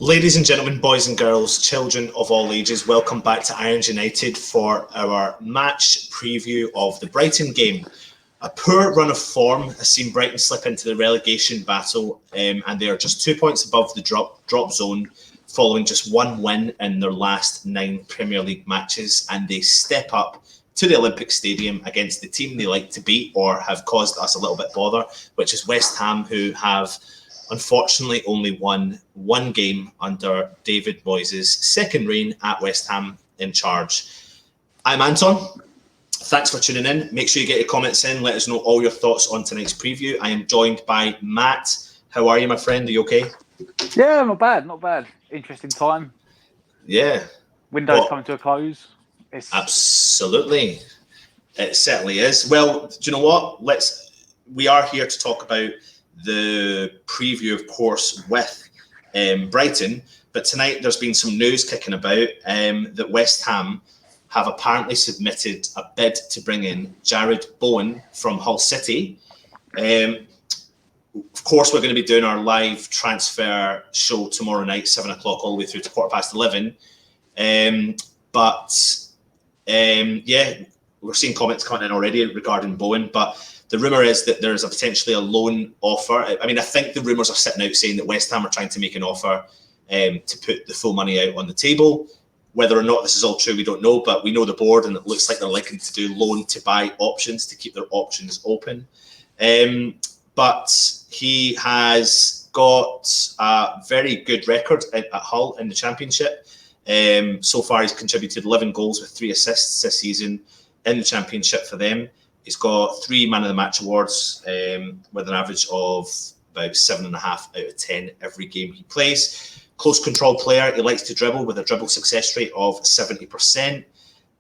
Ladies and gentlemen, boys and girls, children of all ages, welcome back to Irons United for our match preview of the Brighton game. A poor run of form has seen Brighton slip into the relegation battle, and they are just 2 points above the drop zone, following just one win in their last 9 Premier League matches, and they step up to the Olympic Stadium against the team they like to beat or have caused us a little bit bother, which is West Ham, who have unfortunately only won one game under David Moyes' second reign at West Ham in charge. I'm Anton. Thanks for tuning in. Make sure you get your comments in. Let us know all your thoughts on tonight's preview. I am joined by Matt. How are you, my friend? Are you okay? Yeah, not bad. Interesting time. Yeah. Window's coming to a close. Absolutely. It certainly is. Well, do you know what? We are here to talk about the preview, of course, with Brighton. But tonight there's been some news kicking about that West Ham have apparently submitted a bid to bring in Jarrod Bowen from Hull City. Of course, we're going to be doing our live transfer show tomorrow night, 7 o'clock, all the way through to 11:15. We're seeing comments coming in already regarding Bowen, but the rumour is that there's potentially a loan offer. I mean, I think the rumours are sitting out saying that West Ham are trying to make an offer to put the full money out on the table. Whether or not this is all true, we don't know, but we know the board, and it looks like they're looking to do loan-to-buy options to keep their options open. But he has got a very good record at Hull in the Championship. So far, he's contributed 11 goals with 3 assists this season in the Championship for them. He's got 3 Man of the Match awards with an average of about 7.5 out of 10 every game he plays. Close control player. He likes to dribble with a dribble success rate of 70%.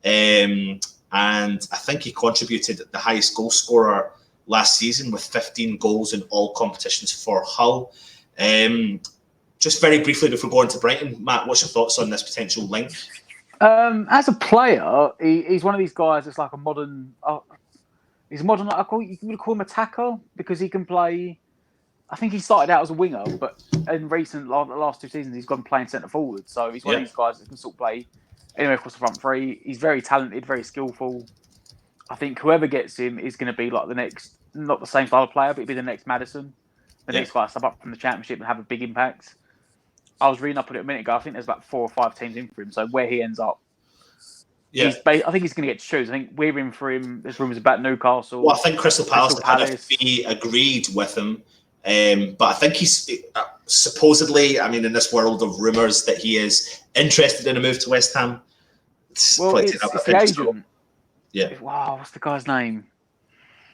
And I think he contributed the highest goal scorer last season with 15 goals in all competitions for Hull. Just very briefly before going to Brighton, Matt, what's your thoughts on this potential link? As a player, he's one of these guys that's like a modern... he's a modern... You can call him attacker because he can play... I think he started out as a winger, but in the last 2 seasons, he's gone playing centre forward. So he's one of these guys that can sort of play anywhere across the front three. He's very talented, very skillful. I think whoever gets him is going to be like the next, not the same style of player, but he'll be the next Maddison, the next guy to step up from the Championship and have a big impact. I was reading up on it a minute ago. I think there's about 4 or 5 teams in for him. So where he ends up, I think he's going to get to choose. I think we're in for him. There's rumours about Newcastle. Well, I think Crystal Palace had a fee agreed with him. But I think he's supposedly, I mean, in this world of rumours, that he is interested in a move to West Ham. It's the agent. Yeah. Wow, what's the guy's name?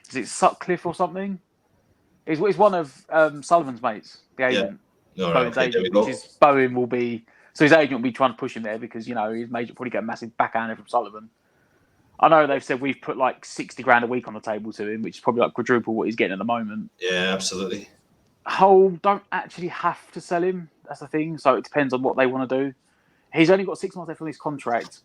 Is it Sutcliffe or something? He's one of Sullivan's mates, the agent. Yeah. Bowen's agent, which is Bowen will be... So his agent will be trying to push him there because, his agent will probably get a massive backhander from Sullivan. I know they've said we've put like 60 grand a week on the table to him, which is probably like quadruple what he's getting at the moment. Yeah, absolutely. Hull don't actually have to sell him. That's the thing. So it depends on what they want to do. He's only got 6 months left on his contract,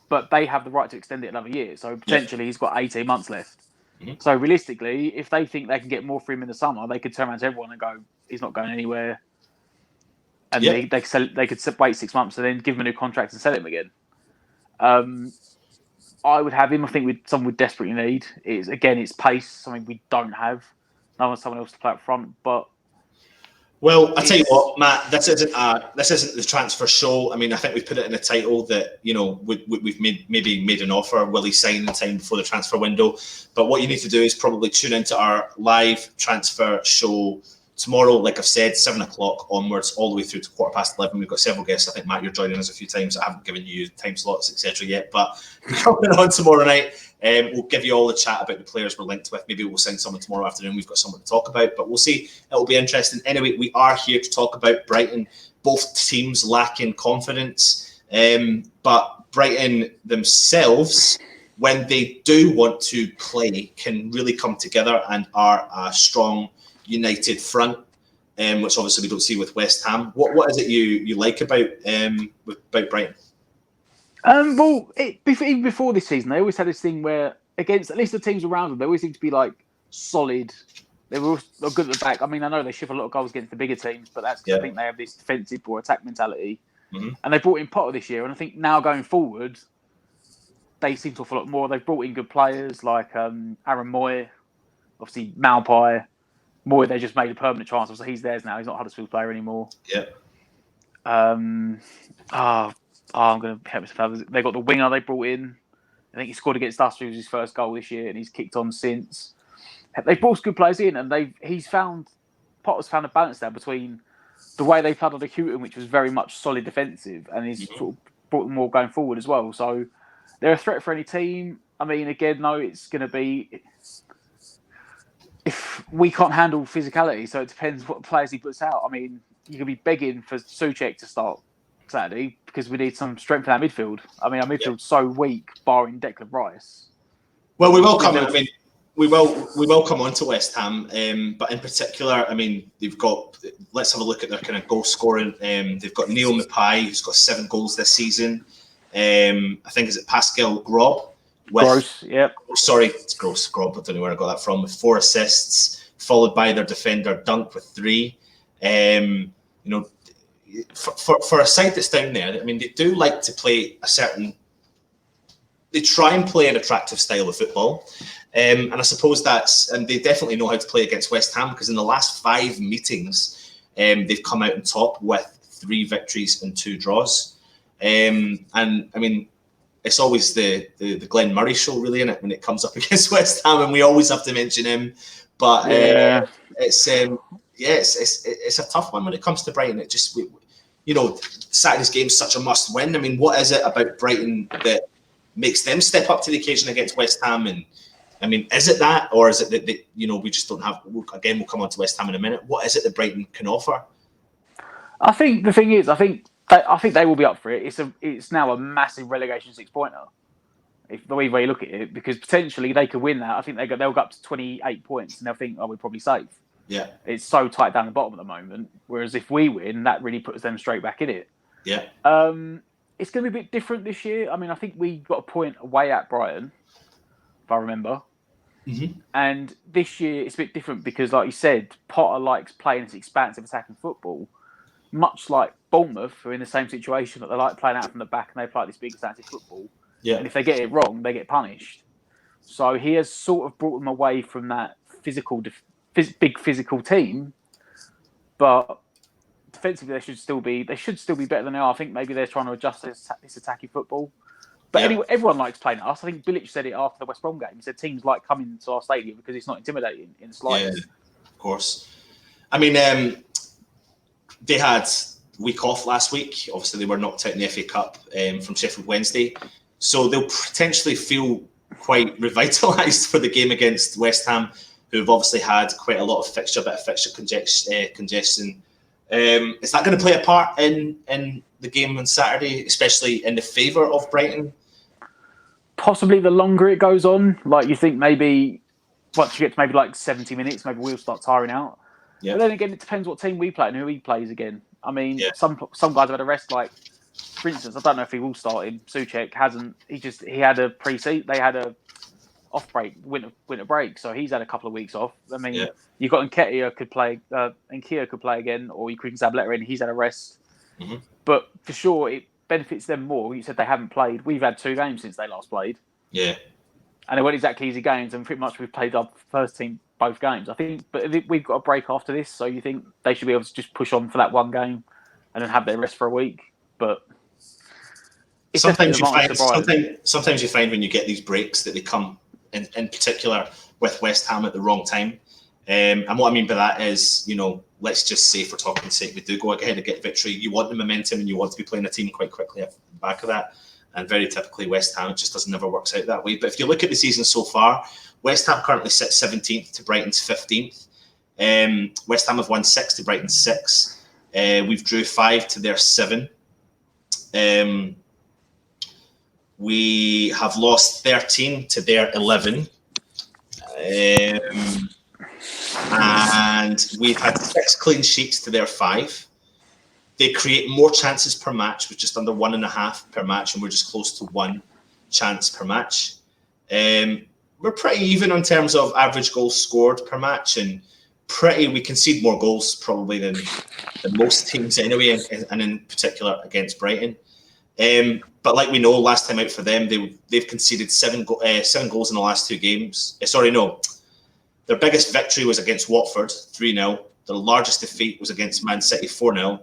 but they have the right to extend it another year. So potentially he's got 18 months left. Mm-hmm. So realistically, if they think they can get more for him in the summer, they could turn around to everyone and go, he's not going anywhere. And they could wait 6 months and then give him a new contract and sell him again. I would have him. I think with someone we desperately need. It's pace, something we don't have. No one, someone else to play up front. But well, I tell you what, Matt, this isn't the transfer show. I mean, I think we've put it in the title that we've made an offer. Will he sign in time before the transfer window? But what you need to do is probably tune into our live transfer show tomorrow, like I've said, 7 o'clock onwards, all the way through to 11:15. We've got several guests. I think, Matt, you're joining us a few times. I haven't given you time slots, etc. yet, but coming on tomorrow night, we'll give you all the chat about the players we're linked with. Maybe we'll send someone tomorrow afternoon. We've got someone to talk about, but we'll see. It'll be interesting. Anyway, we are here to talk about Brighton. Both teams lacking confidence, but Brighton themselves, when they do want to play, can really come together and are a strong, united front, which obviously we don't see with West Ham. What is it you like about Brighton? Even before this season, they always had this thing where against at least the teams around them, they always seem to be like solid They were all good at the back. I mean, I know they shift a lot of goals against the bigger teams, but that's because I think they have this defensive or attack mentality. Mm-hmm. And they brought in Potter this year, and I think now going forward, they seem to offer a lot more. They've brought in good players like Aaron Moy, obviously Malpai. Moy, they just made a permanent transfer, so he's theirs now. He's not a Huddersfield player anymore. Yeah. I'm going to help myself. They got the winger they brought in. I think he scored against us. It was his first goal this year, and he's kicked on since. They brought good players in, and Potter's found a balance there between the way they played under Houghton, which was very much solid defensive, and he's sort of brought them more going forward as well. So they're a threat for any team. I mean, again, no, it's going to be if we can't handle physicality, so it depends what players he puts out. I mean, you could be begging for Souček to start Saturday because we need some strength in our midfield. I mean, our midfield's so weak, barring Declan Rice. Well, we will come. I mean, we will come on to West Ham, but in particular, I mean, they've got. Let's have a look at their kind of goal scoring. They've got Neil Mapai, who's got 7 goals this season. I think is it Pascal Grob? Gross, yep. Sorry, it's Gross. Grob. I don't know where I got that from. With 4 assists, followed by their defender Dunk with 3. You know, for a side that's down there, I mean, they do like to play a certain. They try and play an attractive style of football, and I suppose and they definitely know how to play against West Ham because in the last 5 meetings, they've come out on top with 3 victories and 2 draws, and I mean, it's always the Glenn Murray show, really, isn't it, when it comes up against West Ham, and we always have to mention him, but it's a tough one when it comes to Brighton. It just, Saturday's game's such a must win. I mean, what is it about Brighton that makes them step up to the occasion against West Ham? And I mean, is it that, or is it that we just don't have? Again, we'll come on to West Ham in a minute. What is it that Brighton can offer? I think the thing is, I think they will be up for it. It's now a massive relegation 6-pointer, if the way you look at it, because potentially they could win that. I think they'll go up to 28 points, and they'll think, oh, we're probably safe. Yeah, it's so tight down the bottom at the moment. Whereas if we win, that really puts them straight back in it. Yeah. It's going to be a bit different this year. I mean, I think we got a point away at Brighton, if I remember. Mm-hmm. And this year it's a bit different because, like you said, Potter likes playing this expansive attacking football, much like Bournemouth, who are in the same situation that they like playing out from the back and they play this big expansive football. Yeah. And if they get it wrong, they get punished. So he has sort of brought them away from that big physical team, but defensively they should still be better than they are. I think maybe they're trying to adjust this attacking football. But anyway, everyone likes playing at us. I think Bilic said it after the West Brom game. He said teams like coming to our stadium because it's not intimidating in the slightest. Yeah, of course. I mean, they had a week off last week. Obviously, they were knocked out in the FA Cup from Sheffield Wednesday. So they'll potentially feel quite revitalised for the game against West Ham, who have obviously had quite a lot of fixture congestion. Is that going to play a part in the game on Saturday, especially in the favour of Brighton? Possibly the longer it goes on. Like, you think maybe once you get to maybe like 70 minutes, maybe we'll start tiring out. Yeah. But then again, it depends what team we play and who he plays again. I mean, some guys have had a rest. Like, for instance, I don't know if he will start him. Souček hasn't. He had a pre-season. They had a off break, winter break, so he's had a couple of weeks off. I mean, you've got Nketiah could play, Nketiah could play again, or you could Zabaleta in. He's had a rest, but for sure it benefits them more. You said they haven't played. We've had 2 games since they last played. Yeah, and they weren't exactly easy games, and pretty much we've played our first team both games. I think, but we've got a break after this, so you think they should be able to just push on for that one game and then have their rest for a week. But sometimes you find when you get these breaks that they come in particular with West Ham at the wrong time. And what I mean by that is, let's just say for talking sake, we do go ahead and get victory. You want the momentum and you want to be playing a team quite quickly at the back of that. And very typically West Ham, it just never works out that way. But if you look at the season so far, West Ham currently sits 17th to Brighton's 15th. West Ham have won 6 to Brighton's 6. We've drew 5 to their 7. We have lost 13 to their 11. And we've had 6 clean sheets to their 5. They create more chances per match, with just under 1.5 per match, and we're just close to 1 chance per match. We're pretty even in terms of average goals scored per match, and we concede more goals probably than most teams anyway, and in particular against Brighton. But like we know, last time out for them, they've conceded 7 goals in the last 2 games. Their biggest victory was against Watford, 3-0. Their largest defeat was against Man City, 4-0.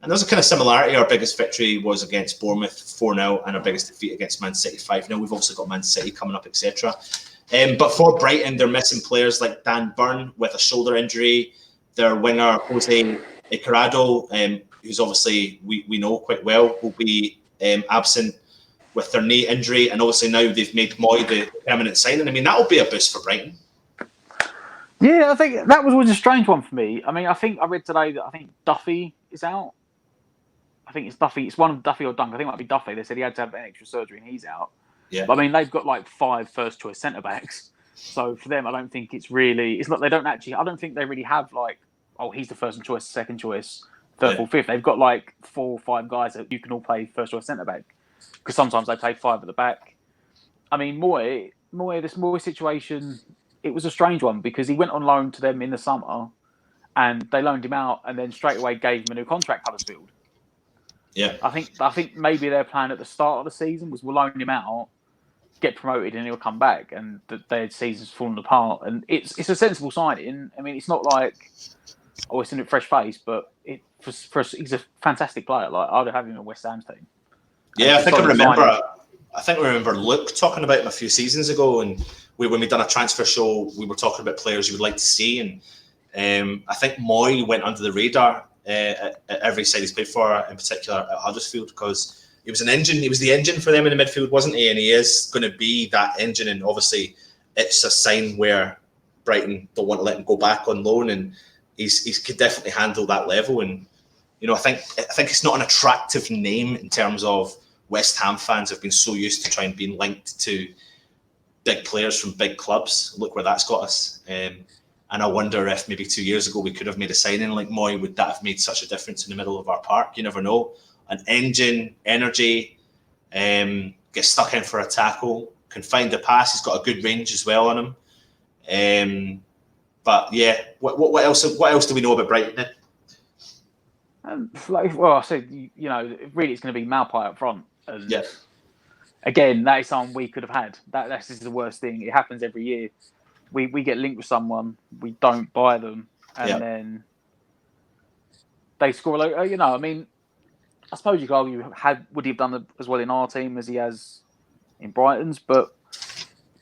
And there's a kind of similarity. Our biggest victory was against Bournemouth, 4-0, and our biggest defeat against Man City, 5-0. We've also got Man City coming up, etc. But for Brighton, they're missing players like Dan Burn with a shoulder injury. Their winger, Jose Icarado, who's obviously we know quite well, will be absent with their knee injury. And obviously now they've made Moy the permanent signing. I mean, that'll be a boost for Brighton. Yeah, I think that was always a strange one for me. I mean, I think I read today that I think Duffy is out. I think it's Duffy. It's one of Duffy or Dunk. I think it might be Duffy. They said he had to have an extra surgery and he's out. Yeah. But I mean, they've got like 5 first-choice centre-backs. So for them, I don't think it's really... It's not. They don't actually... I don't think they really have like, oh, he's the first choice, second choice, third or fifth. They've got like 4 or 5 guys that you can all play first-choice centre-back. Because sometimes they play 5 at the back. I mean, this Moy situation, it was a strange one because he went on loan to them in the summer and they loaned him out and then straight away gave him a new contract, Huddersfield. Yeah. I think maybe their plan at the start of the season was we'll loan him out, get promoted, and he'll come back. And their season's fallen apart. And it's a sensible signing. I mean, it's not like it's a fresh face, but he's a fantastic player. Like I'd have him in West Ham's team. Yeah, I think I remember Luke talking about him a few seasons ago, and when we done a transfer show, we were talking about players you would like to see, and I think Moy went under the radar at every side he's played for, in particular at Huddersfield, because he was an engine. He was the engine for them in the midfield, wasn't he? And he is going to be that engine. And obviously, it's a sign where Brighton don't want to let him go back on loan, and he could definitely handle that level. And I think it's not an attractive name in terms of West Ham fans have been so used to trying being linked to big players from big clubs. Look where that's got us. And I wonder if maybe 2 years ago we could have made a signing like Moy. Would that have made such a difference in the middle of our park? You never know. An engine, energy, gets stuck in for a tackle, can find a pass. He's got a good range as well on him. But yeah, what else? What else do we know about Brighton? I said, really, it's going to be Malpai up front. And yeah. Again, that is something we could have had. This is the worst thing. It happens every year. We get linked with someone, we don't buy them, and then they score. I mean, I suppose you could argue, would he have done as well in our team as he has in Brighton's? But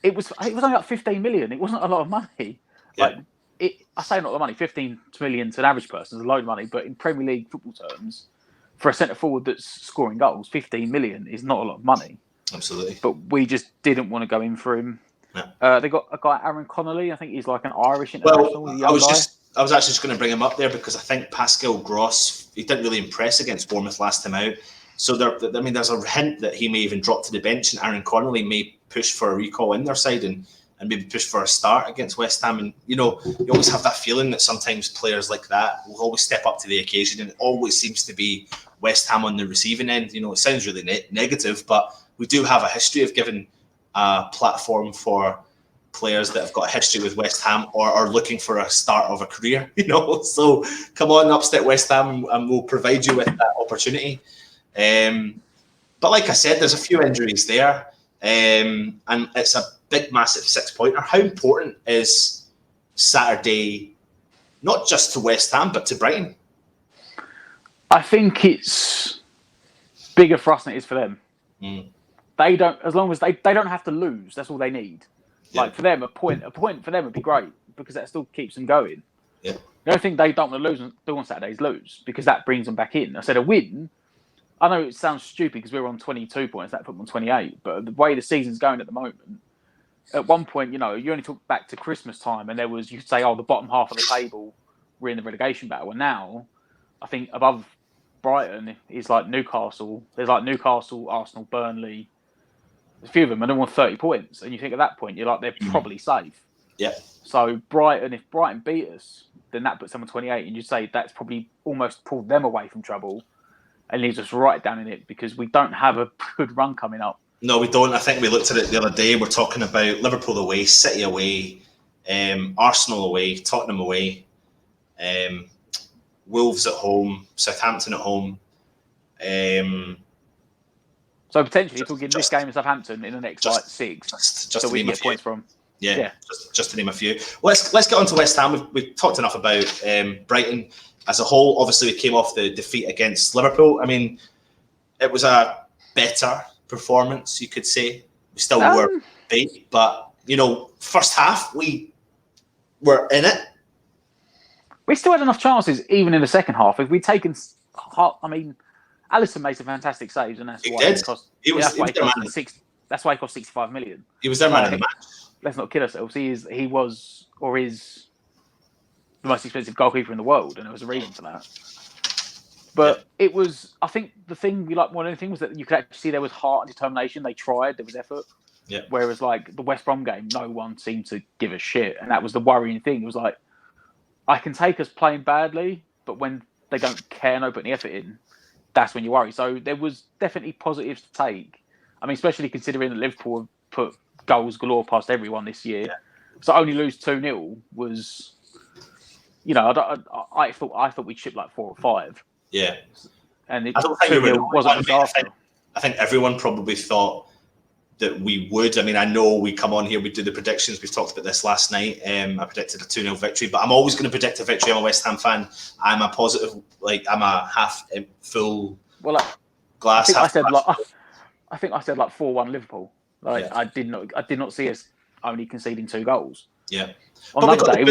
it was only like 15 million. It wasn't a lot of money. Yeah. I say not a lot of money. 15 million to an average person is a load of money, but in Premier League football terms, for a centre forward that's scoring goals, 15 million is not a lot of money. Absolutely. But we just didn't want to go in for him. Yeah. They got a guy, Aaron Connolly. I think he's like an Irish international. Well, I was actually just going to bring him up there because I think Pascal Gross, he didn't really impress against Bournemouth last time out. So there's a hint that he may even drop to the bench, and Aaron Connolly may push for a recall in their side and maybe push for a start against West Ham. And you always have that feeling that sometimes players like that will always step up to the occasion, and it always seems to be West Ham on the receiving end. It sounds really negative, but we do have a history of giving a platform for players that have got a history with West Ham or are looking for a start of a career. So come on, upset West Ham, and we'll provide you with that opportunity. But like I said, there's a few injuries there, and it's a big, massive 6-pointer. How important is Saturday, not just to West Ham, but to Brighton? I think it's bigger for us than it is for them. They don't, as long as they don't have to lose, that's all they need. Yeah. Like for them, a point for them would be great because that still keeps them going. Yeah. The only thing they don't want to do on Saturday is lose because that brings them back in. I said a win. I know it sounds stupid because we were on 22 points, that put them on 28. But the way the season's going at the moment, at one point, you only took back to Christmas time and you could say, the bottom half of the table, we're in the relegation battle. And now, I think above Brighton is like Newcastle. There's like Newcastle, Arsenal, Burnley. There's a few of them, and they're on 30 points. And you think at that point, you're like, they're probably safe. Yeah. So if Brighton beat us, then that puts them on 28. And you'd say that's probably almost pulled them away from trouble and leaves us right down in it because we don't have a good run coming up. No, we don't. I think we looked at it the other day. We're talking about Liverpool away, City away, Arsenal away, Tottenham away. Wolves at home, Southampton at home. So potentially talking this game in Southampton in the next like 6, just so to we can name a get few. points from. Yeah. Just to name a few. Let's get on to West Ham. We've talked enough about Brighton as a whole. Obviously, we came off the defeat against Liverpool. I mean, it was a better performance, you could say. We still were beat, but first half we were in it. We still had enough chances, even in the second half. If we'd taken, Alisson made some fantastic saves, and that's why it cost. That's why he cost 65 million. He was their man of the match. Let's not kid ourselves. He is the most expensive goalkeeper in the world, and there was a reason for that. But it was, I think, the thing we liked more than anything was that you could actually see there was heart and determination. They tried, there was effort. Yeah. Whereas, like the West Brom game, no one seemed to give a shit, and that was the worrying thing. It was like, I can take us playing badly, but when they don't care, no put any effort in, that's when you worry. So there was definitely positives to take. I mean, especially considering that Liverpool have put goals galore past everyone this year. Yeah. So only lose 2-0 was, I thought we'd ship like 4 or 5. Yeah. And it, I don't think 2-0 wasn't a disaster. I think everyone probably thought that we would. I mean, I know we come on here, we do the predictions. We've talked about this last night. I predicted a 2-0 victory, but I'm always going to predict a victory. I'm a West Ham fan. I'm a positive, I'm a half full glass. I think I said 4-1 Liverpool. I did not see us only conceding 2 goals. Yeah. On that day,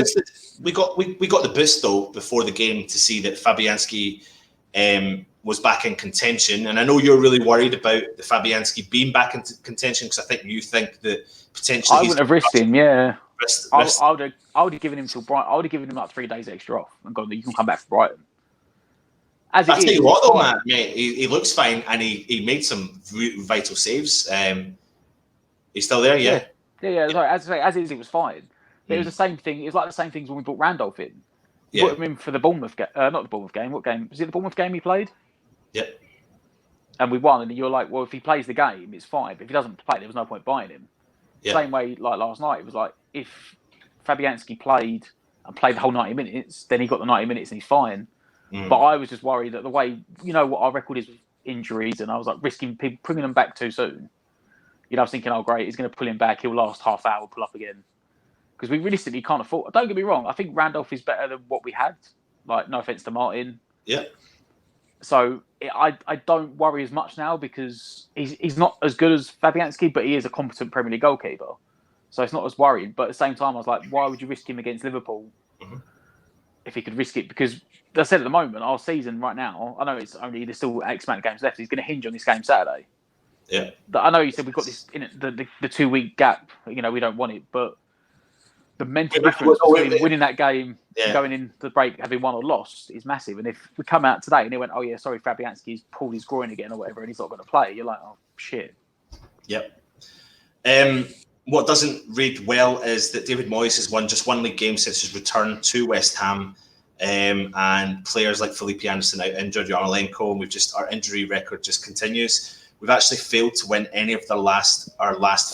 we got the boost though before the game to see that Fabianski was back in contention, and I know you're really worried about the Fabianski being back in contention because I think you think that potentially I wouldn't have risked him. Yeah, I would have given him till Brighton. I would have given him like 3 days extra off and gone. You can come back for Brighton. I'll tell you what, though, man, mate, he looks fine, and he made some vital saves. He's still there, yeah. Sorry, as it was fine. But it was the same thing. It was like the same things when we brought Randolph in. Put him in for the Bournemouth game. Not the Bournemouth game. What game? Was it the Bournemouth game he played? Yep. And we won, and you're like, well, if he plays the game, it's fine. But if he doesn't play, there was no point buying him. Yep. Same way, like last night, it was like, if Fabianski played the whole 90 minutes, then he got the 90 minutes and he's fine. But I was just worried that the way, what our record is with injuries, and I was like risking people bringing them back too soon. I was thinking, oh, great, he's going to pull him back. He'll last half hour, pull up again. Because we realistically can't afford. Don't get me wrong. I think Randolph is better than what we had. Like, no offense to Martin. Yeah. So I don't worry as much now because he's not as good as Fabianski, but he is a competent Premier League goalkeeper. So it's not as worrying. But at the same time, I was like, why would you risk him against Liverpool if he could risk it? Because as I said, at the moment, our season right now, I know there's still X amount of games left. He's going to hinge on this game Saturday. Yeah. I know you said we've got this in the 2-week gap. We don't want it, but the mental difference between winning that game, going in the break, having won or lost is massive. And if we come out today and they went, oh yeah, sorry, Fabianski's pulled his groin again or whatever, and he's not going to play, you're like, oh shit. Yep. What doesn't read well is that David Moyes has won just 1 league game since his return to West Ham, and players like Felipe Anderson out injured, Yarmolenko, and our injury record just continues. We've actually failed to win any of our last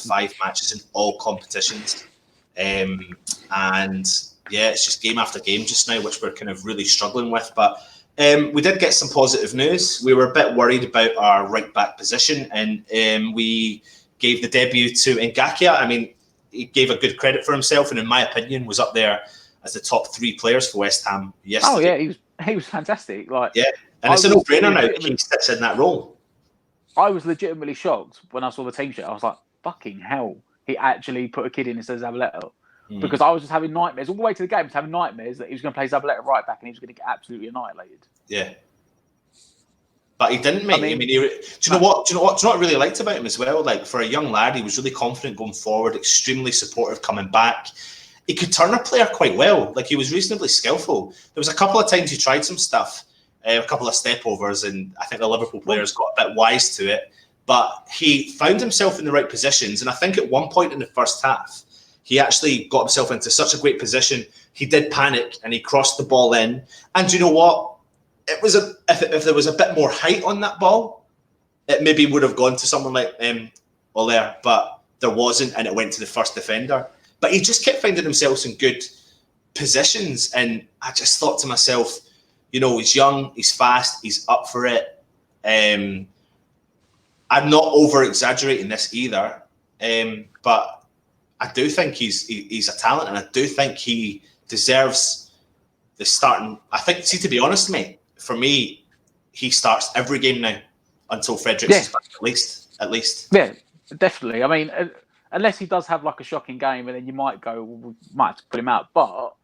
5 matches in all competitions. It's just game after game just now, which we're kind of really struggling with. But we did get some positive news. We were a bit worried about our right back position, and we gave the debut to Ngakia. I mean, he gave a good credit for himself, and in my opinion, was up there as the top 3 players for West Ham yesterday. Oh yeah, he was fantastic. And it's a no-brainer now that he sits in that role. I was legitimately shocked when I saw the team sheet. I was like, fucking hell. He actually put a kid in instead of Zabaleta. Because I was just having nightmares all the way to the game. I was having nightmares that he was going to play Zabaleta right back and he was going to get absolutely annihilated. Yeah. But he didn't, mate. Do you know what I really liked about him as well? Like, for a young lad, he was really confident going forward, extremely supportive coming back. He could turn a player quite well. Like, he was reasonably skillful. There was a couple of times he tried some stuff, a couple of stepovers, and I think the Liverpool players got a bit wise to it. But he found himself in the right positions, and I think at one point in the first half, he actually got himself into such a great position. He did panic, and he crossed the ball in. And you know what? It was if there was a bit more height on that ball, it maybe would have gone to someone like Aller, but there wasn't, and it went to the first defender. But he just kept finding himself in good positions, and I just thought to myself, he's young, he's fast, he's up for it. I'm not over-exaggerating this either, but I do think he's a talent, and I do think he deserves the starting. I think, to be honest, mate, for me, he starts every game now until Fredericks is back, at least. Yeah, definitely. I mean, unless he does have like a shocking game, and then you might go, we might have to put him out. But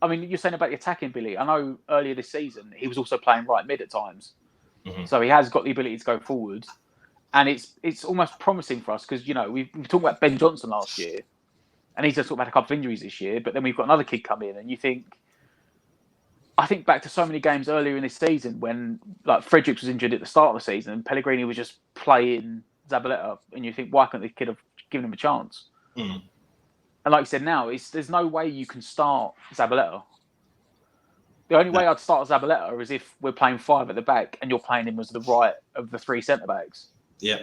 I mean, you're saying about the attacking ability. I know earlier this season he was also playing right mid at times, so he has got the ability to go forward, and it's almost promising for us because we talked about Ben Johnson last year, and he's just talked about a couple of injuries this year. But then we've got another kid come in, and I think back to so many games earlier in this season when like Fredericks was injured at the start of the season and Pellegrini was just playing Zabaleta, and you think, why couldn't this kid have given him a chance? And like you said, now there's no way you can start Zabaleta. The only way I'd start Zabaleta is if we're playing 5 at the back and you're playing him as the right of the 3 centre backs. Yeah.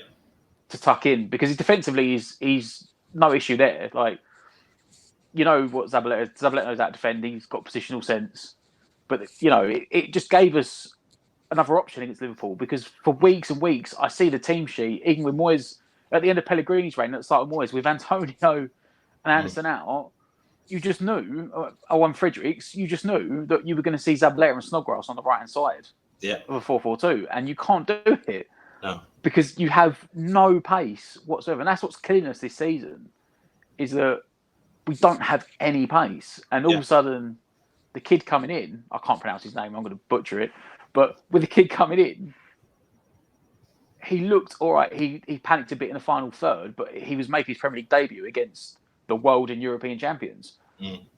To tuck in, because defensively he's no issue there. Like, what Zabaleta knows out defending. He's got positional sense. But, it just gave us another option against Liverpool, because for weeks and weeks, I see the team sheet, even with Moyes, at the end of Pellegrini's reign, at the start of Moyes, with Antonio and Anderson out, you just knew, and Fredericks, you just knew that you were going to see Zabaleta and Snodgrass on the right-hand side of a 4-4-2, and you can't do it. No. Because you have no pace whatsoever. And that's what's killing us this season, is that we don't have any pace. And all of a sudden, the kid coming in, I can't pronounce his name, I'm going to butcher it, but with the kid coming in, he looked all right. He panicked a bit in the final third, but he was making his Premier League debut against the world and European champions.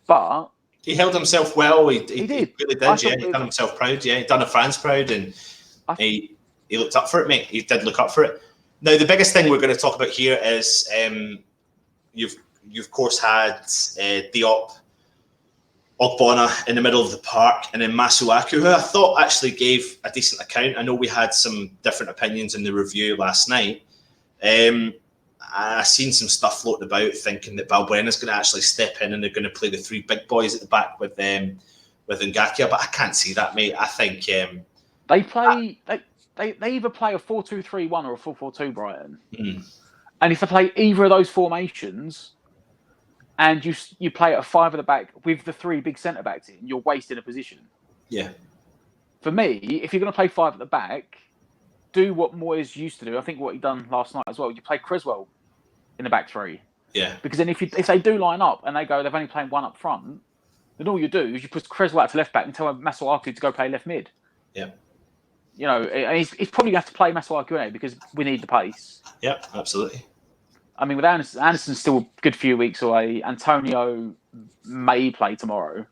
But he held himself well. He did. He really did. He done himself proud. Yeah, he done a France proud, and he looked up for it, mate. He did look up for it. Now, the biggest thing we're going to talk about here is you've of course had Diop, Ogbonna in the middle of the park, and then Masuaku, who I thought actually gave a decent account. I know we had some different opinions in the review last night. I've seen some stuff floating about thinking that Balbuena's going to actually step in and they're going to play the 3 big boys at the back with Ngakia, but I can't see that, mate. I think they play. They either play a 4-2-3-1 or a 4-4-2, Brighton. And if they play either of those formations, and you play at a 5 at the back with the 3 big centre backs in, you're wasting a position. Yeah. For me, if you're going to play 5 at the back, do what Moyes used to do. I think what he done last night as well. You play Creswell in the back 3. Yeah. Because then if they do line up and they go, they've only playing 1 up front, then all you do is you push Creswell out to left back and tell Masuaku to go play left mid. Yeah. He's probably going to have to play Masuaku because we need the pace. Yeah, absolutely. I mean, with Anderson's still a good few weeks away. Antonio may play tomorrow.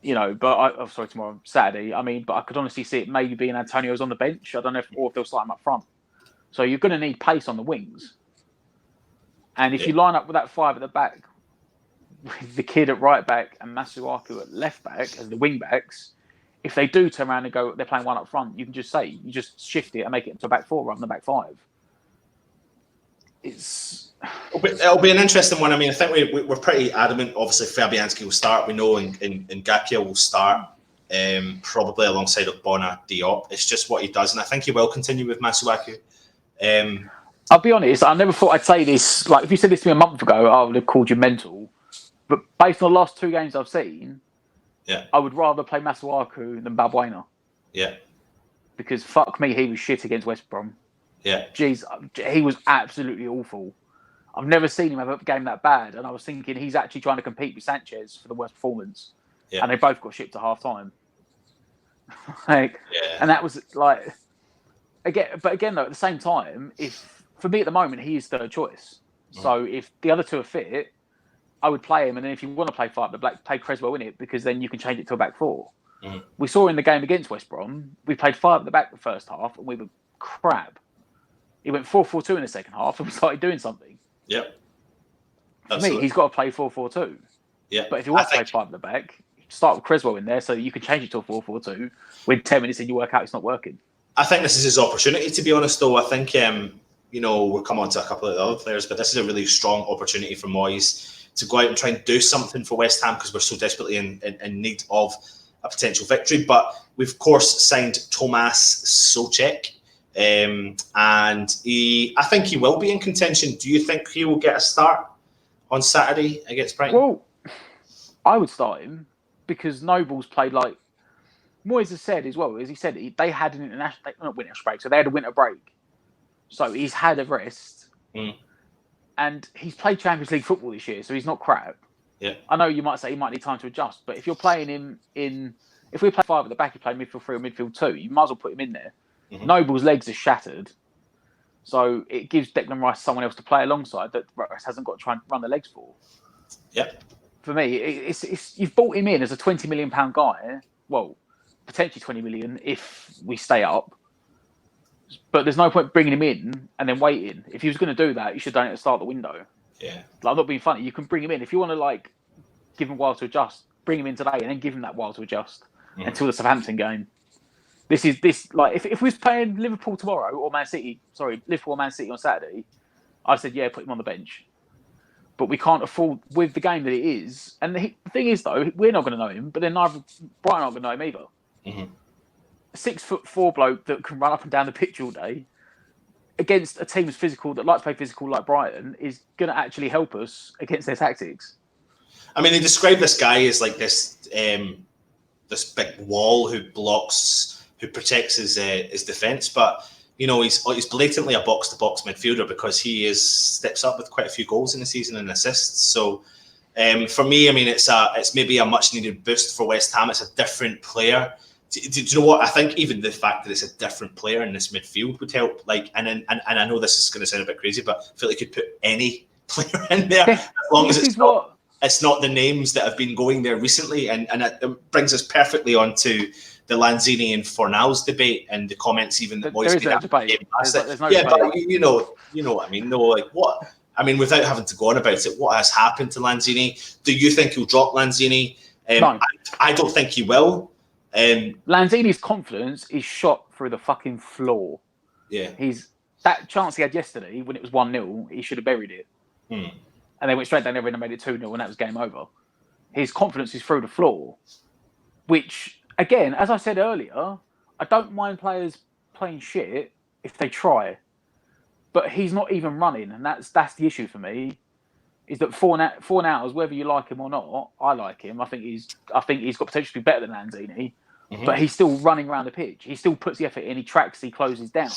Tomorrow, Saturday. I mean, but I could honestly see it maybe being Antonio's on the bench. I don't know if they'll start him up front. So you're going to need pace on the wings. And if you line up with that 5 at the back, with the kid at right back and Masuaku at left back as the wing backs, if they do turn around and go, they're playing 1 up front, you can just you just shift it and make it into a back 4 rather than a back 5. It'll be an interesting one. I mean, I think we're pretty adamant. Obviously, Fabianski will start. We know Ngakia will start, probably alongside Ogbonna, Diop. It's just what he does, and I think he will continue with Masuaku. I'll be honest, I never thought I'd say this. Like, if you said this to me a month ago, I would have called you mental. But based on the last 2 games I've seen, I would rather play Masuaku than Balbuena. Yeah. Because fuck me, he was shit against West Brom. Yeah. Jeez, he was absolutely awful. I've never seen him have a game that bad. And I was thinking he's actually trying to compete with Sanchez for the worst performance. Yeah. And they both got shipped to half time. And that was like, again though, at the same time, for me at the moment, he is third choice. So if the other 2 are fit, I would play him. And then if you want to play 5 at the back, play Creswell in it, because then you can change it to a back 4. We saw in the game against West Brom, we played 5 at the back the first half and we were crap. He went 4-4-2 in the second half and we started doing something. Yep. For me, he's got to play 4-4-2. Yeah. But if you want to play 5 at the back, start with Creswell in there so you can change it to a 4-4-2. With 10 minutes in, you work out it's not working. I think this is his opportunity, to be honest, though. I think, we'll come on to a couple of the other players, but this is a really strong opportunity for Moyes to go out and try and do something for West Ham because we're so desperately in need of a potential victory. But we've, of course, signed Tomas Soucek. And I think he will be in contention. Do you think he will get a start on Saturday against Brighton? Well, I would start him because Noble's played like Moyes has said as well. As he said, they had an international, not winter break, so they had a winter break. So he's had a rest, and he's played Champions League football this year, so he's not crap. Yeah, I know you might say he might need time to adjust, but if you're playing him if we play 5 at the back, you play midfield 3 or midfield 2, you might as well put him in there. Mm-hmm. Noble's legs are shattered, so it gives Declan Rice someone else to play alongside that Rice hasn't got to try and run the legs for. Yep. For me, it's you've bought him in as a £20 million guy. Well, potentially 20 million if we stay up. But there's no point bringing him in and then waiting. If he was going to do that, you should have done it at the start of the window. Yeah. Like, I'm not being funny. You can bring him in. If you want to, give him a while to adjust, bring him in today and then give him that while to adjust until the Southampton game. If we was playing Liverpool tomorrow or Liverpool or Man City on Saturday, I said, yeah, put him on the bench. But we can't afford, with the game that it is. And the thing is, though, we're not going to know him, but then neither Brighton aren't going to know him either. Mm-hmm. A 6'4" bloke that can run up and down the pitch all day against a team as physical that likes to play physical like Brighton is going to actually help us against their tactics. I mean, they describe this guy as like this big wall who protects his defence, but he's blatantly a box-to-box midfielder because he steps up with quite a few goals in the season and assists. So for me, I mean, it's maybe a much-needed boost for West Ham. It's a different player. Do you know what? I think even the fact that it's a different player in this midfield would help. And I know this is going to sound a bit crazy, but I feel like you could put any player in there as long as it's not the names that have been going there recently. And it brings us perfectly onto the Lanzini and Fornals debate and the comments even that Moyes made after the game last night. But you know what I mean. No, like what? I mean, without having to go on about it, what has happened to Lanzini? Do you think he'll drop Lanzini? No. I don't think he will. Lanzini's confidence is shot through the fucking floor. Yeah. That chance he had yesterday when it was 1-0, he should have buried it. And they went straight down there and made it 2-0 and that was game over. His confidence is through the floor, which, again, as I said earlier, I don't mind players playing shit if they try. But he's not even running, and that's the issue for me. Is that Fornals, whether you like him or not, I like him. I think he's got potential to be better than Lanzini, but he's still running around the pitch. He still puts the effort in. He tracks. He closes down.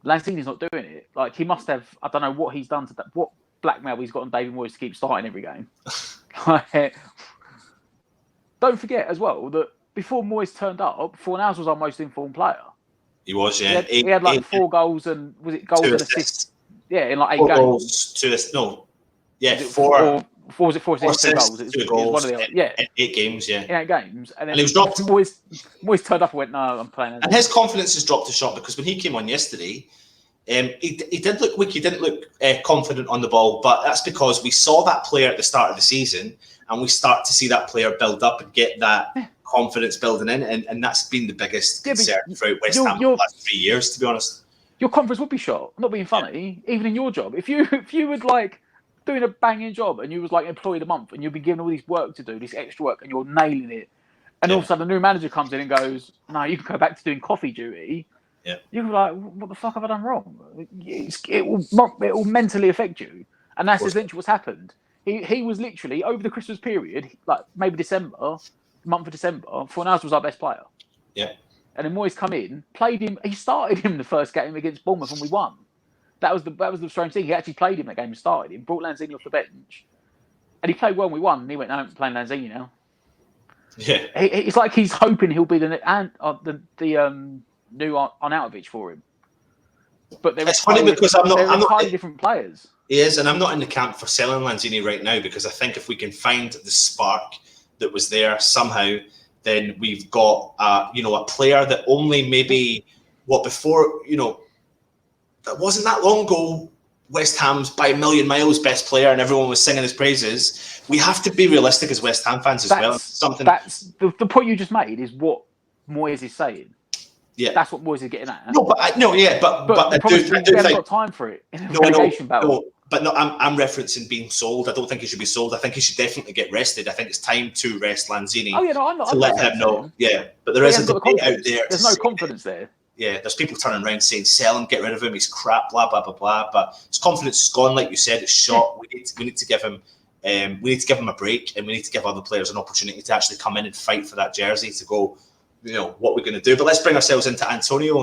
Lanzini's not doing it. Like, he must have. I don't know what he's done to that. What blackmail he's got on David Moyes to keep starting every game. Don't forget as well that before Moyes turned up, Fornals was our most informed player. He was, yeah. He had 4 goals and was it goals and assists? Yeah, in 8 4 games. Goals, 2 assists. No, yeah, 4. Or was it 4 assists, 2 goals? It was one of the in 8 games, yeah. In 8 games, and then he was dropped. Moyes turned up and went, "No, I'm playing." And his confidence has dropped a shot because when he came on yesterday, he did look weak. He didn't look confident on the ball, but that's because we saw that player at the start of the season, and we start to see that player build up and get that confidence building in, and that's been the biggest concern throughout West Ham the last 3 years, to be honest. Your confidence would be shot. I'm not being funny. Even in your job, if you would like doing a banging job and you was like employed a month and you'd be given all this work to do, this extra work, and you're nailing it, and all of a sudden a new manager comes in and goes, "No, you can go back to doing coffee duty." Yeah, you're like, "What the fuck have I done wrong?" It will mentally affect you, and that's essentially what's happened. He was literally over the Christmas period, like maybe December, month of December. Fornals was our best player. Yeah. And then Moyes come in, played him. He started him the first game against Bournemouth, and we won. That was the strange thing. He actually played him that game and started him. Brought Lanzini off the bench, and he played well. And we won. And he went, "No, I'm playing Lanzini now." Yeah, it's like he's hoping he'll be the new Arnautovic for him. But it's funny because I'm not entirely different players. He is, and I'm not in the camp for selling Lanzini right now because I think if we can find the spark that was there somehow, then we've got a player that only maybe that wasn't that long ago. West Ham's by a million miles best player, and everyone was singing his praises. We have to be realistic as West Ham fans as well. That's the point you just made is what Moyes is saying. Yeah, that's what Moyes is getting at. But I do we haven't got time for it in a relegation battle. but no, I'm referencing being sold. I don't think he should be sold. I think he should definitely get rested. I think it's time to rest Lanzini. Oh yeah, no, I'm not. To let him know. Yeah, but there is a debate out there. There's no confidence there. Yeah, there's people turning around saying, sell him, get rid of him, he's crap, blah, blah, blah, blah. But his confidence is gone, like you said, it's shot. We need to give him a break, and we need to give other players an opportunity to actually come in and fight for that jersey to go, what we're going to do. But let's bring ourselves into Antonio.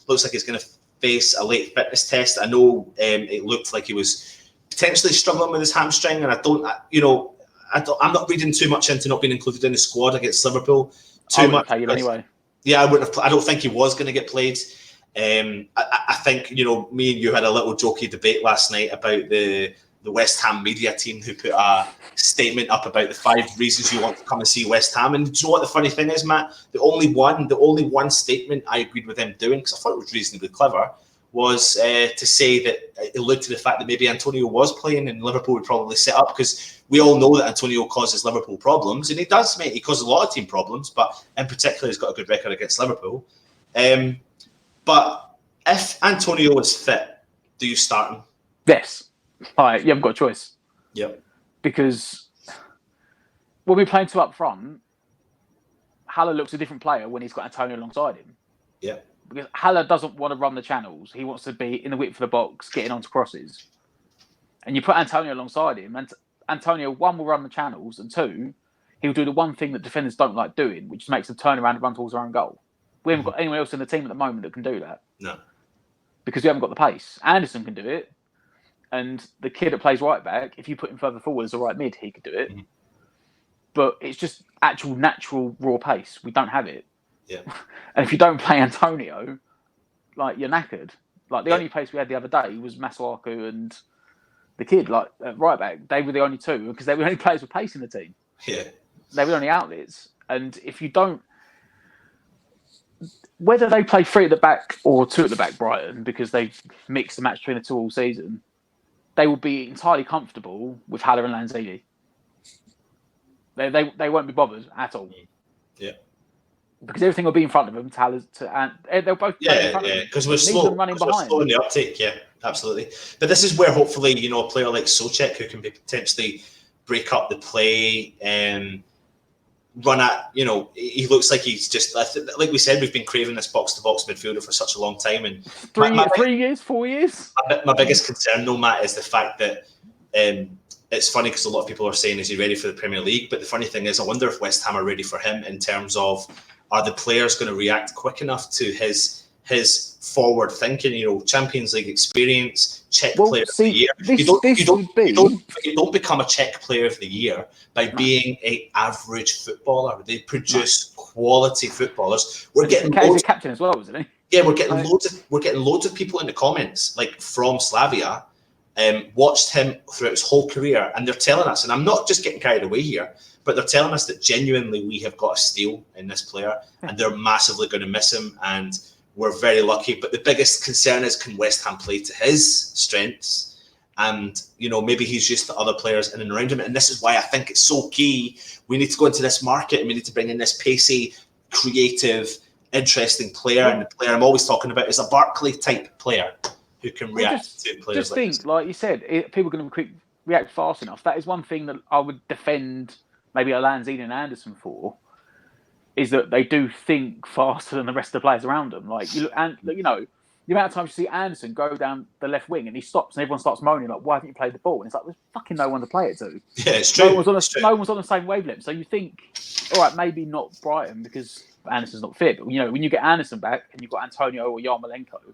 Looks like he's going to face a late fitness test. I know it looked like he was potentially struggling with his hamstring, and I'm not reading too much into not being included in the squad against Liverpool too much. Anyway. Yeah, I don't think he was going to get played. I think, me and you had a little jokey debate last night about the West Ham media team who put a statement up about the 5 reasons you want to come and see West Ham. And do you know what the funny thing is, Matt? The only one statement I agreed with them doing, because I thought it was reasonably clever, was to say that it alluded to the fact that maybe Antonio was playing and Liverpool would probably set up, because we all know that Antonio causes Liverpool problems, and he does, mate. He causes a lot of team problems, but in particular, he's got a good record against Liverpool. But if Antonio is fit, do you start him? Yes. All right, you haven't got a choice. Yep. Because when we're playing 2 up front, Haller looks a different player when he's got Antonio alongside him. Yeah. Because Haller doesn't want to run the channels. He wants to be in the width of the box, getting onto crosses. And you put Antonio alongside him, and Antonio, 1, will run the channels, and 2, he'll do the one thing that defenders don't like doing, which makes them turn around and run towards their own goal. We haven't got anyone else in the team at the moment that can do that. No. Because we haven't got the pace. Anderson can do it. And the kid that plays right back, if you put him further forward as a right mid, he could do it. Mm-hmm. But it's just actual, natural, raw pace. We don't have it. Yeah. And if you don't play Antonio, you're knackered. The only pace we had the other day was Masuaku and the kid, right back. They were the only 2 because they were the only players with pace in the team. Yeah. They were the only outlets. And if you don't, whether they play 3 at the back or 2 at the back, Brighton, because they've mixed the match between the 2 all season, they will be entirely comfortable with Haller and Lanzini. They won't be bothered at all. Yeah. Because everything will be in front of them. They'll both play in front of them. Because we're slow. We're slow in the uptake. Yeah, absolutely. But this is where hopefully a player like Souček, who can potentially break up the play and run at. He looks like he's just like we said. We've been craving this box-to-box midfielder for such a long time, and 3 years, 4 years. My biggest concern, though, Matt, is the fact that. It's funny because a lot of people are saying, is he ready for the Premier League? But the funny thing is, I wonder if West Ham are ready for him in terms of, are the players going to react quick enough to his forward thinking, Champions League experience, Czech player of the year. You don't become a Czech player of the year by being an average footballer. They produce quality footballers. We're getting he's a captain as well, isn't he? Yeah, we're getting loads of people in the comments, from Slavia. Watched him throughout his whole career, and they're telling us, and I'm not just getting carried away here, but they're telling us that genuinely we have got a steal in this player, and they're massively going to miss him, and we're very lucky. But the biggest concern is, can West Ham play to his strengths? And, maybe he's used to other players in and around him, and this is why I think it's so key. We need to go into this market, and we need to bring in this pacey, creative, interesting player, and the player I'm always talking about is a Barkley-type player who can react to players like this. Like you said, people are going to react fast enough. That is one thing that I would defend maybe a Lanzini and Anderson for, is that they do think faster than the rest of the players around them. The amount of times you see Anderson go down the left wing and he stops and everyone starts moaning, why haven't you played the ball? And it's there's fucking no one to play it to. Yeah, it's true. No one's on the same wavelength. So you think, all right, maybe not Brighton because Anderson's not fit. But, when you get Anderson back and you've got Antonio or Yarmolenko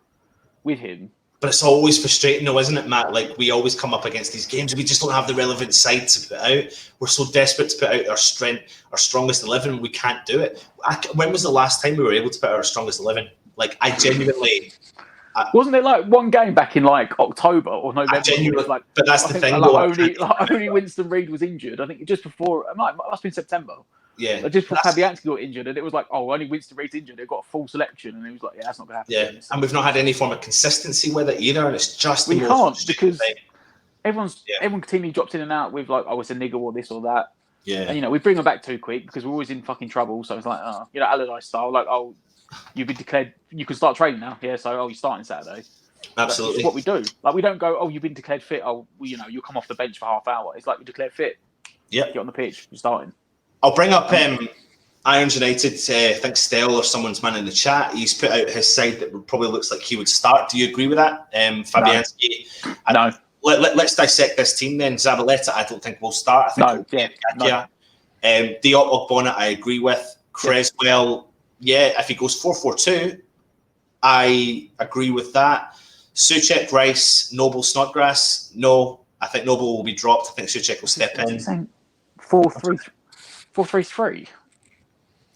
with him, but it's always frustrating, though, isn't it, Matt? We always come up against these games and we just don't have the relevant side to put out. We're so desperate to put out our strongest 11, we can't do it. When was the last time we were able to put out our strongest 11? I genuinely... Wasn't it one game back in October or November? But that's the thing. Only Winston Reid was injured. I think just before, it must have been September. Yeah. Just before Fabianski got injured, and it was only Winston Reid's injured. They've got a full selection, and he was that's not going to happen. Yeah, and we've not had any form of consistency with it either, and it's just we can't because everyone continually drops in and out with it's a nigger or this or that. Yeah. And we bring them back too quick because we're always in fucking trouble. So it's Allardyce style, you've been declared, you can start training now. Yeah, so you're starting Saturday. Absolutely. It's what we do. Like, we don't go, oh, you've been declared fit. Oh, well, you'll come off the bench for half hour. It's like, you're declared fit. Yep. Get on the pitch. You're starting. I'll bring up Irons United. I think Stell or someone's man in the chat. He's put out his side that probably looks like he would start. Do you agree with that, Fabianski? No. Let's dissect this team then. Zabaleta, I don't think will start. I think Diop Ogbonna, I agree with. Creswell, if he goes 4-4-2, I agree with that. Souček, Rice, Noble, Snodgrass, no. I think Noble will be dropped. I think Souček will step in. 4-3-3.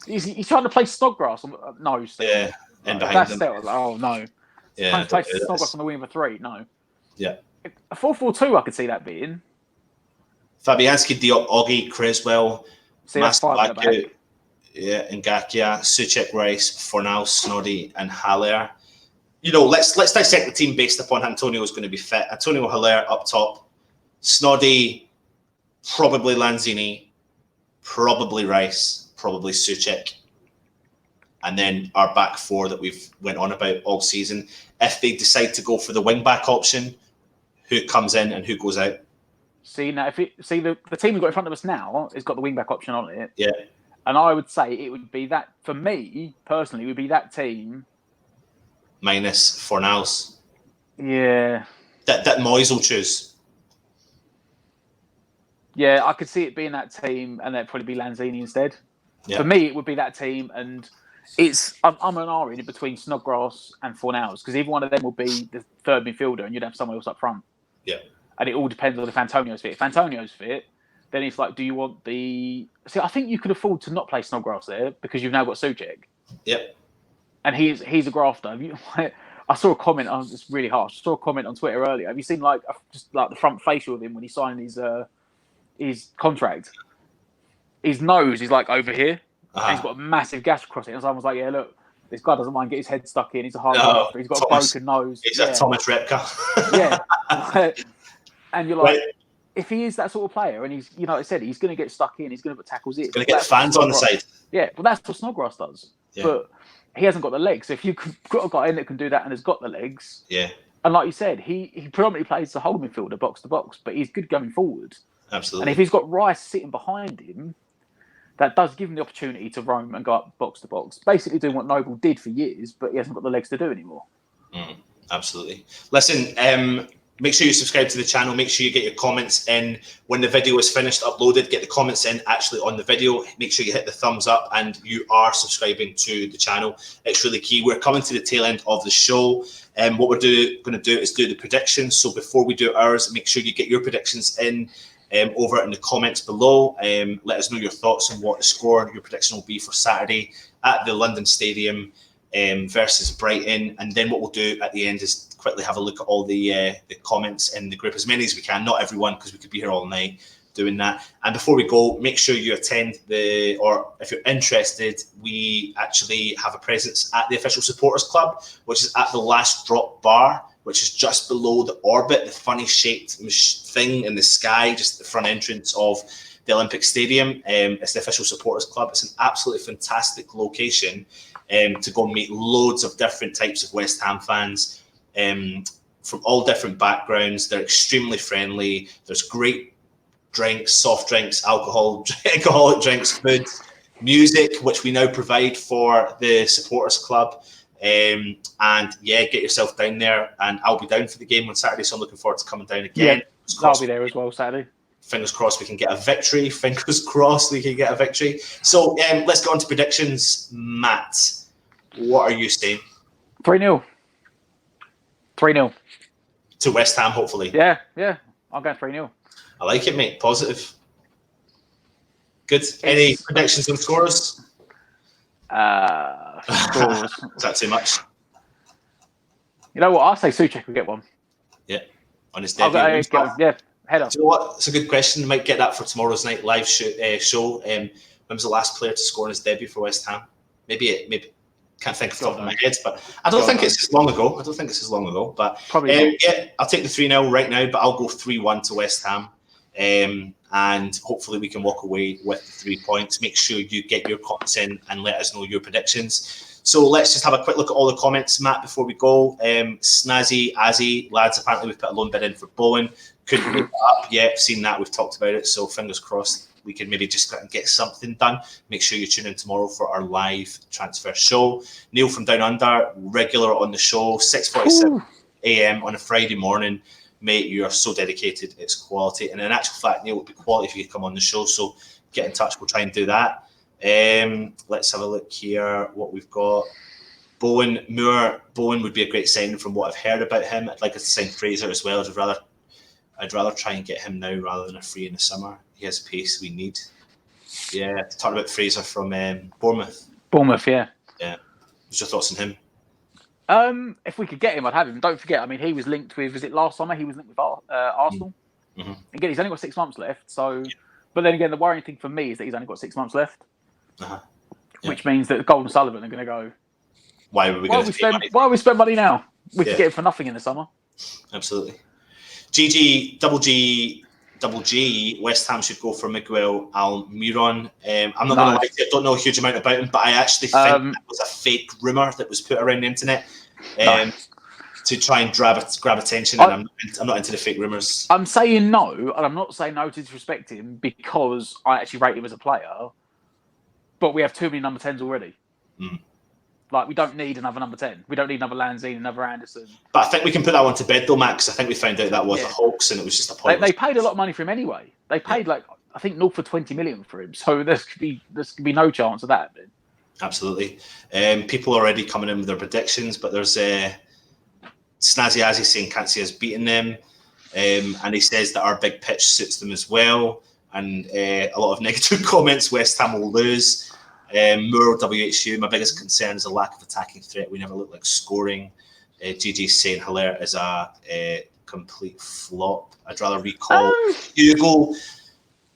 He's trying to play Snodgrass. No, still. Yeah, and behind that's him. Still, oh, no. Yeah, trying to play Snodgrass on the wing for 3. No. Yeah. A 4-4-2, I could see that being. Fabianski, Diop, Oggy, Creswell, Mastelaka, Ngakia, Souček, Rice, Fornal, Snoddy, and Haller. Let's dissect the team based upon Antonio's going to be fit. Antonio Haller up top, Snoddy, probably Lanzini, probably Rice, probably Souček, and then our back four that we've went on about all season. If they decide to go for the wing back option, who comes in and who goes out? See, now, the team we've got in front of us now has got the wing back option on it. Yeah. And I would say it would be that, for me, personally, it would be that team. Minus Fornals. Yeah. That Moyes will choose. Yeah, I could see it being that team, and that'd probably be Lanzini instead. Yeah. For me, it would be that team, and I'm an R in between Snodgrass and Fornals, because either one of them will be the third midfielder, and you'd have someone else up front. Yeah. And it all depends on if Antonio's fit. If Antonio's fit, then it's like, do you want the... See, I think you could afford to not play Snodgrass there, because you've now got Souček. Yep. And he's a grafter. I saw a comment. It's really harsh. I saw a comment on Twitter earlier. Have you seen just the front facial of him when he signed his contract? His nose is like over here, and he's got a massive gash across it. And someone was like, "Yeah, look, this guy doesn't mind getting his head stuck in. He's a hard grafter. He's got a broken nose. He's a Thomas Repka." Yeah, and you're like, if he is that sort of player, and he's, I said, he's going to get stuck in. He's going to put tackles in. He's going to get fans on the side. Yeah, but that's what Snodgrass does. Yeah. But he hasn't got the legs. So if you've got a guy in that can do that and has got the legs, and like you said, he predominantly plays the whole midfielder, box to box, but he's good going forward. Absolutely. And if he's got Rice sitting behind him, that does give him the opportunity to roam and go up box to box, basically doing what Noble did for years, but he hasn't got the legs to do anymore. Absolutely. Listen, make sure you subscribe to the channel. Make sure you get your comments in when the video is finished, uploaded. Get the comments in actually on the video. Make sure you hit the thumbs up and you are subscribing to the channel. It's really key. We're coming to the tail end of the show. What we're going to do is do the predictions. So before we do ours, make sure you get your predictions in over in the comments below. Let us know your thoughts on what the score, your prediction will be for Saturday at the London Stadium versus Brighton. And then what we'll do at the end is quickly have a look at all the comments in the group, as many as we can, not everyone, because we could be here all night doing that. And before we go, make sure you attend or if you're interested, we actually have a presence at the Official Supporters Club, which is at the Last Drop Bar, which is just below the Orbit, the funny shaped thing in the sky, just the front entrance of the Olympic Stadium. It's the Official Supporters Club. It's an absolutely fantastic location to go and meet loads of different types of West Ham fans from all different backgrounds. They're extremely friendly. There's great drinks, soft drinks, alcoholic drinks, food, music, which we now provide for the Supporters Club. And get yourself down there, and I'll be down for the game on Saturday, so I'm looking forward to coming down again. Yeah, I'll be there as well Saturday. Fingers crossed we can get a victory. Fingers crossed we can get a victory. So let's go on to predictions. Matt, what are you saying? 3-0. 3-0. To West Ham, hopefully. Yeah. I'll go 3-0. I like it, mate. Positive. Good. Any predictions on scores? Scores. Is that too much? You know what? I'll say Souček will get one. Yeah. On his debut. Head up. Do you know what? It's a good question. We might get that for tomorrow's night live show. When was the last player to score on his debut for West Ham? Maybe can't think off the top of my head, but I don't think it's as long ago. But probably I'll take the 3-0 right now, but I'll go 3-1 to West Ham. And hopefully we can walk away with 3 points. Make sure you get your comments in and let us know your predictions. So let's just have a quick look at all the comments, Matt, before we go. Snazzy, Azzy, lads, apparently we've put a loan bid in for Bowen. Couldn't move it up yet. Seen that, we've talked about it. So fingers crossed we can maybe just get something done. Make sure you tune in tomorrow for our live transfer show. Neil from Down Under, regular on the show, 6:47 a.m. on a Friday morning. Mate, you are so dedicated. It's quality. And in actual fact, Neil, it would be quality if you could come on the show. So get in touch. We'll try and do that. Let's have a look here. What we've got. Bowen would be a great signing from what I've heard about him. I'd like to sign Fraser as well. I'd rather try and get him now rather than a free in the summer. He has pace we need. Yeah, talking about Fraser from Bournemouth. Bournemouth, yeah. Yeah. What's your thoughts on him? If we could get him, I'd have him. Don't forget, I mean, he was linked with, was it last summer? He was linked with Arsenal. Mm-hmm. Again, he's only got 6 months left. So, but then again, the worrying thing for me is that he's only got 6 months left, which means that Gold and Sullivan are going to go. Why are we spend money now? We could get him for nothing in the summer. Absolutely. Double G, West Ham should go for Miguel Almiron. I'm not going to lie to you, I don't know a huge amount about him, but I actually think that was a fake rumour that was put around the internet to try and grab attention, and I'm not into the fake rumours. I'm saying no, and I'm not saying no to disrespect him because I actually rate him as a player, but we have too many number 10s already. Like, we don't need another number 10. We don't need another Lanzini, another Anderson. But I think we can put that one to bed, though, Max. I think we found out that was a hoax and it was just a point. They paid a lot of money for him anyway. They paid, I think, north for 20 million for him. So there could be no chance of that happening. Absolutely. People already coming in with their predictions, but there's Snazzy Azzy saying can't see us beating them. And he says that our big pitch suits them as well. And a lot of negative comments, West Ham will lose. Moore WHU, my biggest concern is the lack of attacking threat. We never look like scoring. GG saying Hilaire is a complete flop. I'd rather recall Hugo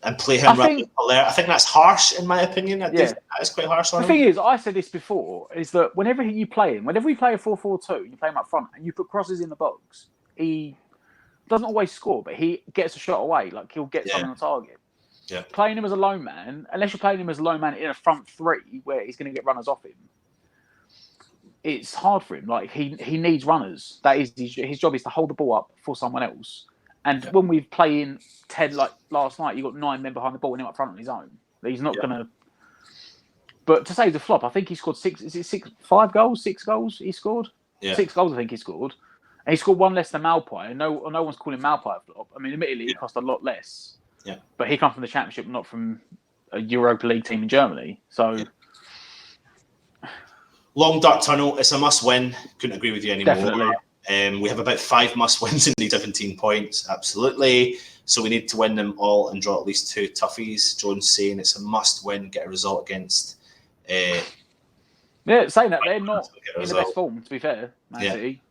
and play him rather than Hilaire. I think that's harsh in my opinion. That is quite harsh on him. The thing is, I said this before, is that whenever you play him, whenever we play a 4-4-2, you play him up front and you put crosses in the box, he doesn't always score, but he gets a shot away. Like, he'll get something on target. Yeah. Playing him as a lone man, unless you're playing him as a lone man in a front three where he's going to get runners off him, it's hard for him. Like, he needs runners. That is his job is to hold the ball up for someone else. And when we play in 10, like last night, you got 9 men behind the ball and him up front on his own. He's not going to. But to say he's a flop, I think he scored 5 goals, 6 goals he scored? Yeah. 6 goals, I think he scored. And he scored 1 less than Malpai. No one's calling Malpai a flop. I mean, admittedly, it cost a lot less. Yeah, but he comes from the Championship, not from a Europa League team in Germany. So, long dark tunnel. It's a must-win. Couldn't agree with you anymore. Definitely. We have about 5 must-wins and need 17 points. Absolutely. So we need to win them all and draw at least 2 toughies. Jones saying it's a must-win. Get a result against. Saying that they're not in the best form. To be fair, Man City.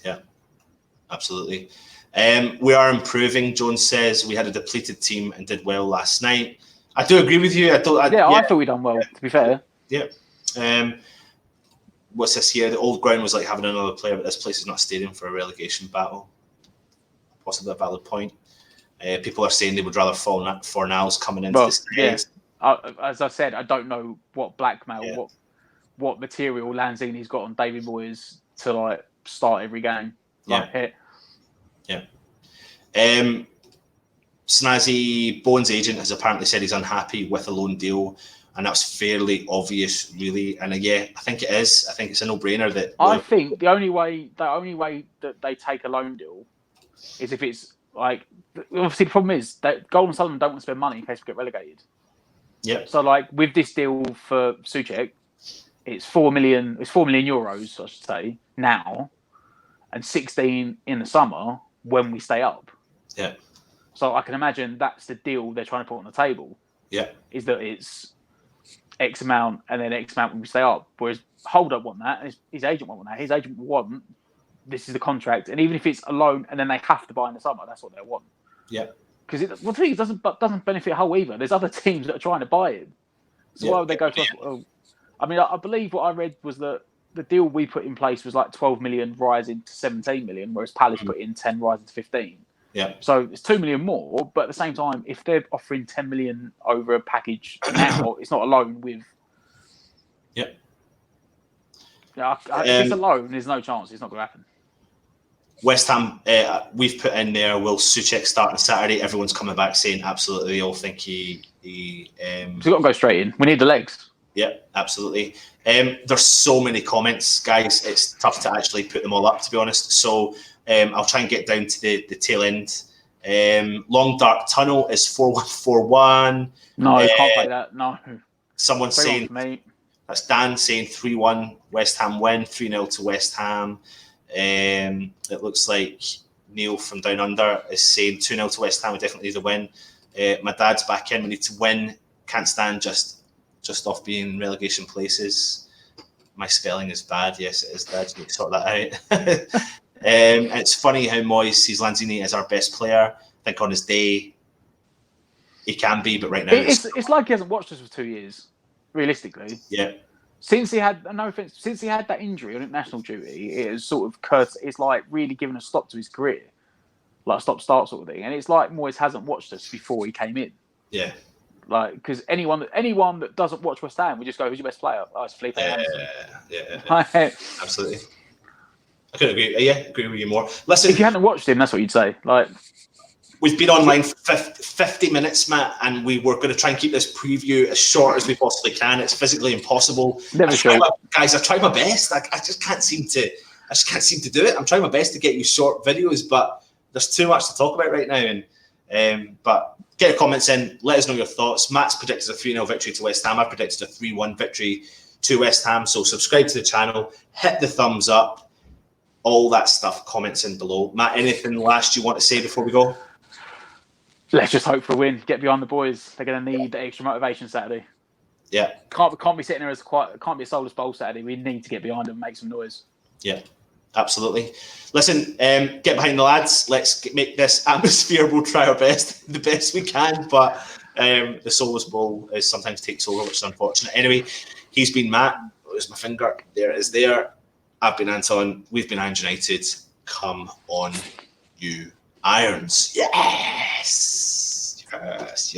Yeah, absolutely. We are improving, Jones says. We had a depleted team and did well last night. I do agree with you. I thought we done well, to be fair. Yeah. What's this here? The old ground was like having another player, but this place is not a stadium for a relegation battle. Possibly a valid point. People are saying they would rather Fornals coming into this game. As I said, I don't know what blackmail, what material Lanzini's got on David Moyes to start every game. Snazzy Bowen's agent has apparently said he's unhappy with a loan deal, and that's fairly obvious, really. And I think it is. I think it's a no-brainer that. I think the only way that they take a loan deal is if it's like, obviously the problem is that Gold and Sullivan don't want to spend money in case we get relegated. Yeah. So with this deal for Souček, it's 4 million. It's 4 million euros, I should say, now, and 16 in the summer when we stay up. Yeah. So I can imagine that's the deal they're trying to put on the table. Yeah. Is that it's X amount and then X amount when we stay up. Whereas Hold up want that, and his agent won't want that. His agent will want, this is the contract, and even if it's a loan and then they have to buy in the summer, that's what they want. Yeah. Because the thing is, doesn't benefit Hull either. There's other teams that are trying to buy him. So why would they go to us? Well, I mean, I believe what I read was that the deal we put in place was like 12 million rising to 17 million, whereas Palace put in 10 rising to 15. Yeah. So it's 2 million more, but at the same time, if they're offering 10 million over a package now, it's not a loan with. Yeah. Yeah, if it's a loan, there's no chance. It's not going to happen. West Ham, we've put in there, will Souček start on Saturday? Everyone's coming back saying absolutely. They all think he He's got to go straight in. We need the legs. Yeah, absolutely. There's so many comments, guys. It's tough to actually put them all up, to be honest. So I'll try and get down to the tail end. Long Dark Tunnel is 4141. No, can't play that. No. Someone's saying, that's Dan saying 3-1 West Ham win, 3-0 to West Ham. It looks like Neil from Down Under is saying 2-0 to West Ham. We definitely need to win. My dad's back in. We need to win. Can't stand just off being relegation places. My spelling is bad. Yes, it is, Dad. You need to sort that out. It's funny how Moyes sees Lanzini as our best player. I think on his day, he can be, but right now... It's like he hasn't watched us for 2 years, realistically. Yeah. Since he had, no offense, since he had that injury on international duty, it has sort of it's like really given a stop to his career. Like a stop-start sort of thing. And it's like Moyes hasn't watched us before he came in. Yeah. Like, because anyone that doesn't watch West Ham, we just go, who's your best player? Oh, it's Felipe Anderson. Yeah. Absolutely. I couldn't agree. Yeah, agree with you more. Listen, if you hadn't watched him, that's what you'd say. Like, we've been online for 50 minutes, Matt, and we were going to try and keep this preview as short as we possibly can. It's physically impossible. Guys, I've tried my best. I just can't seem to do it. I'm trying my best to get you short videos, but there's too much to talk about right now. And but get your comments in. Let us know your thoughts. Matt's predicted a 3-0 victory to West Ham. I predicted a 3-1 victory to West Ham. So subscribe to the channel. Hit the thumbs up. All that stuff. Comments in below. Matt, anything last you want to say before we go? Let's just hope for a win. Get behind the boys. They're going to need the extra motivation Saturday. Yeah. Can't be sitting there can't be a soulless bowl Saturday. We need to get behind them and make some noise. Yeah. Absolutely. Listen, get behind the lads. Let's make this atmosphere. We'll try our best, the best we can. But the soulless bowl sometimes takes over, which is unfortunate. Anyway, he's been Matt. Where's my finger? There it is there. I've been Anton. We've been Irons United. Come on, you Irons. Yes. Yes.